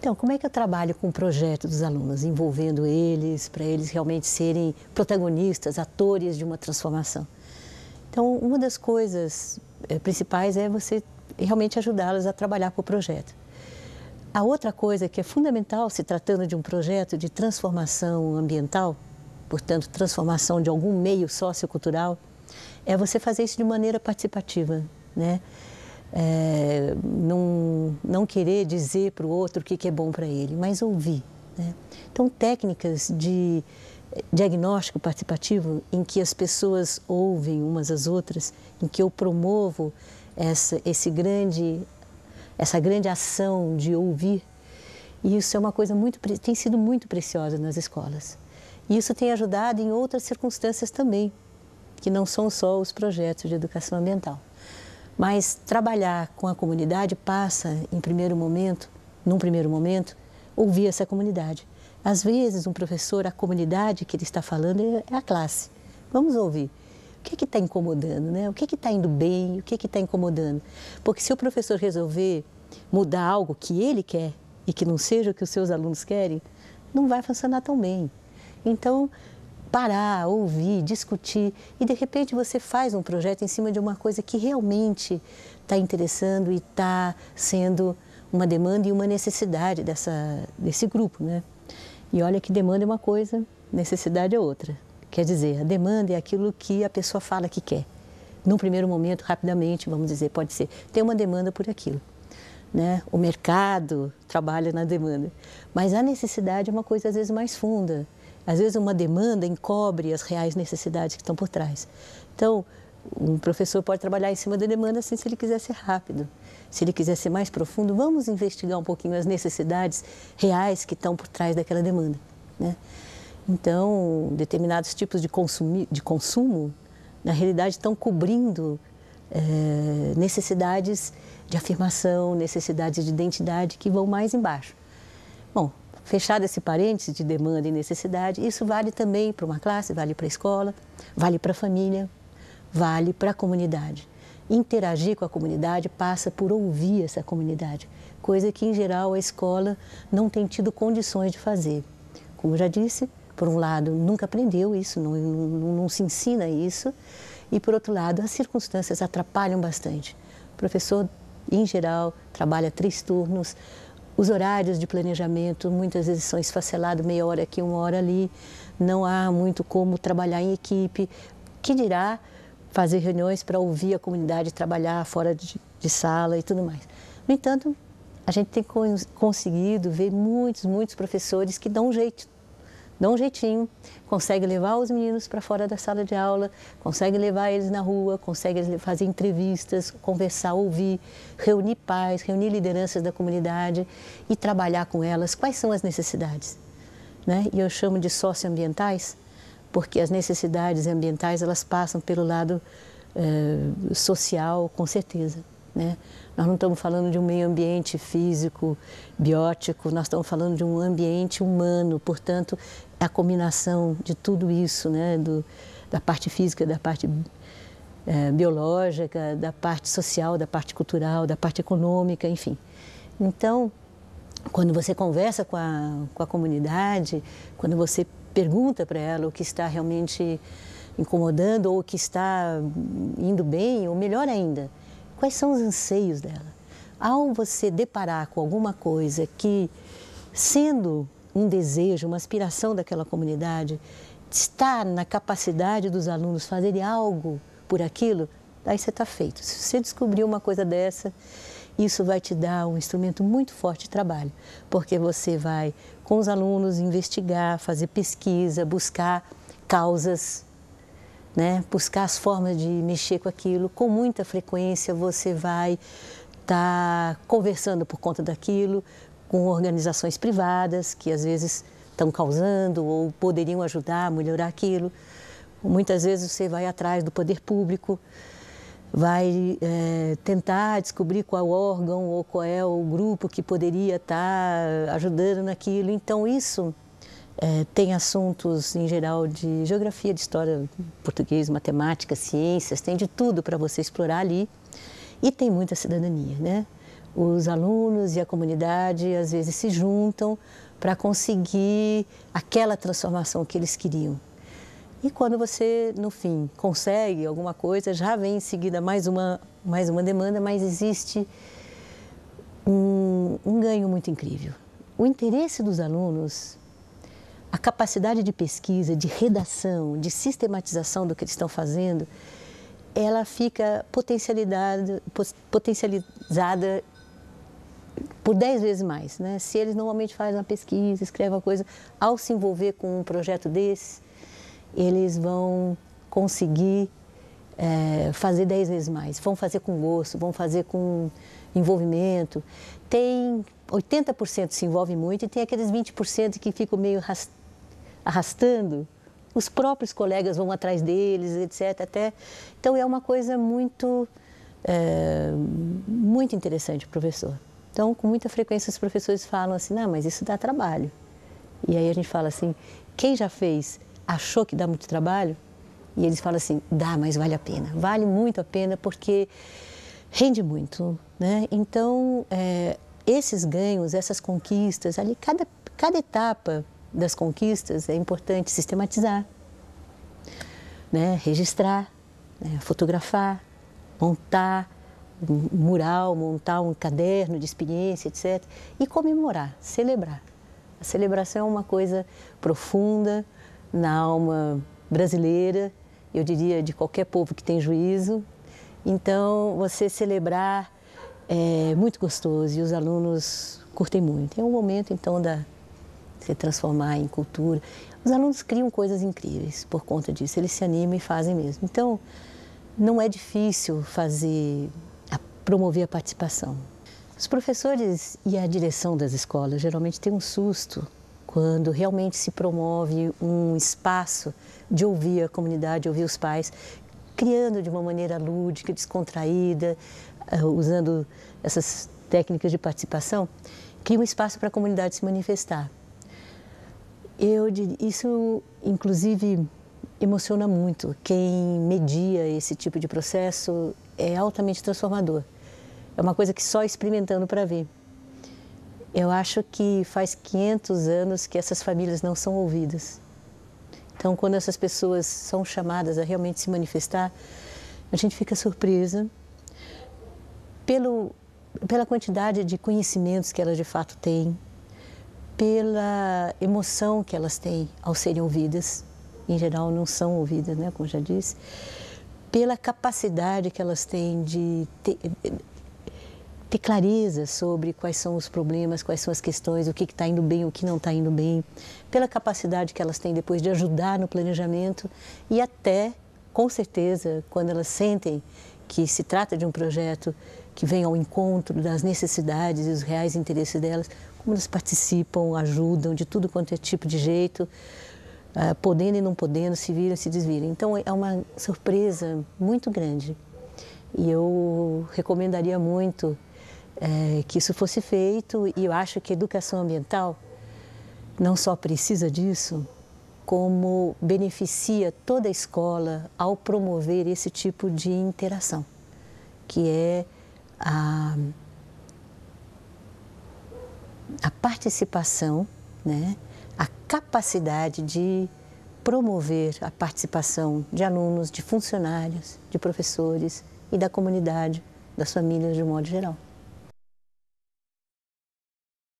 Então, como é que eu trabalho com o projeto dos alunos, envolvendo eles, para eles realmente serem protagonistas, atores de uma transformação? Então, uma das coisas principais é você realmente ajudá-los a trabalhar para o projeto. A outra coisa que é fundamental, se tratando de um projeto de transformação ambiental, portanto, transformação de algum meio sociocultural, é você fazer isso de maneira participativa, né? Não querer dizer para o outro o que é bom para ele, mas ouvir, né? Então, técnicas de diagnóstico participativo em que as pessoas ouvem umas às outras, em que eu promovo essa grande ação de ouvir, e isso é uma coisa tem sido muito preciosa nas escolas. E isso tem ajudado em outras circunstâncias também, que não são só os projetos de educação ambiental. Mas trabalhar com a comunidade passa, num primeiro momento, ouvir essa comunidade. Às vezes, um professor, a comunidade que ele está falando é a classe. Vamos ouvir. O que está incomodando, né? O que está indo bem, o que está incomodando? Porque se o professor resolver mudar algo que ele quer e que não seja o que os seus alunos querem, não vai funcionar tão bem. Então, parar, ouvir, discutir e de repente você faz um projeto em cima de uma coisa que realmente está interessando e está sendo uma demanda e uma necessidade desse grupo, né? E olha que demanda é uma coisa, necessidade é outra. Quer dizer, a demanda é aquilo que a pessoa fala que quer. Num primeiro momento, rapidamente, vamos dizer, pode ser, tem uma demanda por aquilo, né? O mercado trabalha na demanda, mas a necessidade é uma coisa às vezes mais funda. Às vezes uma demanda encobre as reais necessidades que estão por trás. Então, um professor pode trabalhar em cima da demanda assim, se ele quiser ser rápido. Se ele quiser ser mais profundo, vamos investigar um pouquinho as necessidades reais que estão por trás daquela demanda, né? Então, determinados tipos de consumo, na realidade, estão cobrindo necessidades de afirmação, necessidades de identidade que vão mais embaixo. Bom, fechado esse parênteses de demanda e necessidade, isso vale também para uma classe, vale para a escola, vale para a família, vale para a comunidade. Interagir com a comunidade passa por ouvir essa comunidade, coisa que, em geral, a escola não tem tido condições de fazer. Como já disse, por um lado, nunca aprendeu isso, não se ensina isso, e, por outro lado, as circunstâncias atrapalham bastante. O professor, em geral, trabalha 3 turnos, os horários de planejamento muitas vezes são esfacelados, meia hora aqui, uma hora ali, não há muito como trabalhar em equipe, que dirá fazer reuniões para ouvir a comunidade, trabalhar fora de sala e tudo mais. No entanto, a gente tem conseguido ver muitos professores que dão um jeitinho, conseguem levar os meninos para fora da sala de aula, conseguem levar eles na rua, conseguem fazer entrevistas, conversar, ouvir, reunir pais, reunir lideranças da comunidade e trabalhar com elas quais são as necessidades, né? E eu chamo de socioambientais, porque as necessidades ambientais elas passam pelo lado social, com certeza, né? Nós não estamos falando de um meio ambiente físico, biótico, nós estamos falando de um ambiente humano, portanto, a combinação de tudo isso, né? Da parte física, da parte biológica, da parte social, da parte cultural, da parte econômica, enfim. Então, quando você conversa com a comunidade, quando você pergunta para ela o que está realmente incomodando ou o que está indo bem, ou melhor ainda, quais são os anseios dela? Ao você deparar com alguma coisa que, sendo um desejo, uma aspiração daquela comunidade, está na capacidade dos alunos fazerem algo por aquilo, aí você está feito. Se você descobrir uma coisa dessa, isso vai te dar um instrumento muito forte de trabalho, porque você vai, com os alunos, investigar, fazer pesquisa, buscar causas, né? Buscar as formas de mexer com aquilo. Com muita frequência você vai estar conversando por conta daquilo com organizações privadas que às vezes estão causando ou poderiam ajudar a melhorar aquilo. Muitas vezes você vai atrás do poder público, vai tentar descobrir qual órgão ou qual é o grupo que poderia estar ajudando naquilo. Então isso tem assuntos, em geral, de geografia, de história, português, matemática, ciências, tem de tudo para você explorar ali. E tem muita cidadania, né? os alunos e a comunidade às vezes se juntam para conseguir aquela transformação que eles queriam. E quando você, no fim, consegue alguma coisa, já vem em seguida mais uma demanda, mas existe um ganho muito incrível. O interesse dos alunos, a capacidade de pesquisa, de redação, de sistematização do que eles estão fazendo, ela fica potencializada por 10 vezes mais, né? Se eles normalmente fazem uma pesquisa, escrevem uma coisa, ao se envolver com um projeto desse, eles vão conseguir fazer 10 vezes mais. Vão fazer com gosto, vão fazer com envolvimento. Tem 80% se envolve muito e tem aqueles 20% que ficam meio arrastando. Os próprios colegas vão atrás deles, etc. Então é uma coisa muito interessante para o professor. Então, com muita frequência, os professores falam assim, não, mas isso dá trabalho. E aí a gente fala assim, quem já fez, achou que dá muito trabalho? E eles falam assim, dá, mas vale a pena. Vale muito a pena porque rende muito, né? Então, esses ganhos, essas conquistas, ali, cada etapa das conquistas é importante sistematizar, né? Registrar, né? Fotografar, montar um mural, montar um caderno de experiência, etc. E comemorar, celebrar. A celebração é uma coisa profunda na alma brasileira, eu diria de qualquer povo que tem juízo. Então, você celebrar é muito gostoso e os alunos curtem muito. É um momento, então, de se transformar em cultura. Os alunos criam coisas incríveis por conta disso, eles se animam e fazem mesmo. Então, não é difícil promover a participação. Os professores e a direção das escolas geralmente têm um susto quando realmente se promove um espaço de ouvir a comunidade, ouvir os pais, criando de uma maneira lúdica, descontraída, usando essas técnicas de participação, cria um espaço para a comunidade se manifestar. Isso, inclusive, emociona muito. Quem media esse tipo de processo é altamente transformador. É uma coisa que só experimentando para ver. Eu acho que faz 500 anos que essas famílias não são ouvidas. Então, quando essas pessoas são chamadas a realmente se manifestar, a gente fica surpresa pela quantidade de conhecimentos que elas de fato têm, pela emoção que elas têm ao serem ouvidas. Em geral, não são ouvidas, né, como já disse, pela capacidade que elas têm de ter clareza sobre quais são os problemas, quais são as questões, o que está indo bem, o que não está indo bem, pela capacidade que elas têm depois de ajudar no planejamento e até, com certeza, quando elas sentem que se trata de um projeto que vem ao encontro das necessidades e dos reais interesses delas, como elas participam, ajudam de tudo quanto é tipo de jeito, podendo e não podendo, se viram, se desviram. Então, é uma surpresa muito grande. E eu recomendaria muito que isso fosse feito, e eu acho que a educação ambiental não só precisa disso, como beneficia toda a escola ao promover esse tipo de interação, que é a participação, né? A capacidade de promover a participação de alunos, de funcionários, de professores e da comunidade, das famílias de um modo geral.